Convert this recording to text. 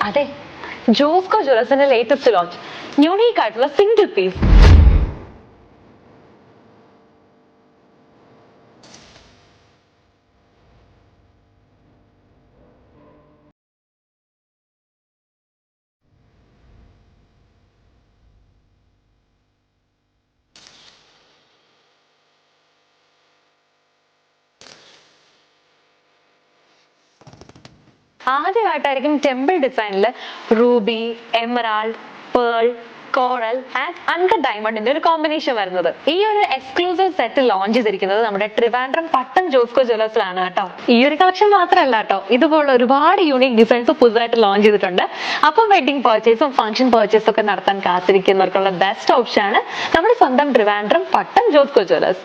അതെ, ജോസ്കോ ജ്വല്ലസിന്റെ latest launch unique ആയിട്ടുള്ള സിംഗിൾ പീസ്. ആദ്യമായിട്ടായിരിക്കും ടെമ്പിൾ ഡിസൈനിൽ ruby, emerald, pearl, coral and uncut ഡയമണ്ടിന്റെ ഒരു കോമ്പിനേഷൻ വരുന്നത്. ഈ ഒരു എക്സ്ക്ലൂസീവ് സെറ്റ് ലോഞ്ച് ചെയ്തിരിക്കുന്നത് നമ്മുടെ ട്രിവാൻഡ്രം പട്ടം ജോസ്കോ ജ്വല്ലേഴ്സിലാണ് കേട്ടോ. ഈ ഒരു കളക്ഷൻ മാത്രമല്ല കേട്ടോ, ഇതുപോലുള്ള ഒരുപാട് യൂണിക് ഡിസൈൻസ് പുതുതായിട്ട് ലോഞ്ച് ചെയ്തിട്ടുണ്ട്. അപ്പം വെഡിങ് പർച്ചേസും ഫംഗ്ഷൻ പർച്ചേസും ഒക്കെ നടത്താൻ കാത്തിരിക്കുന്നവർക്കുള്ള ബെസ്റ്റ് ഓപ്ഷൻ ആണ് നമ്മുടെ സ്വന്തം ട്രിവാൻഡ്രം പട്ടം ജോസ്കോ ജ്വല്ലേഴ്സ്.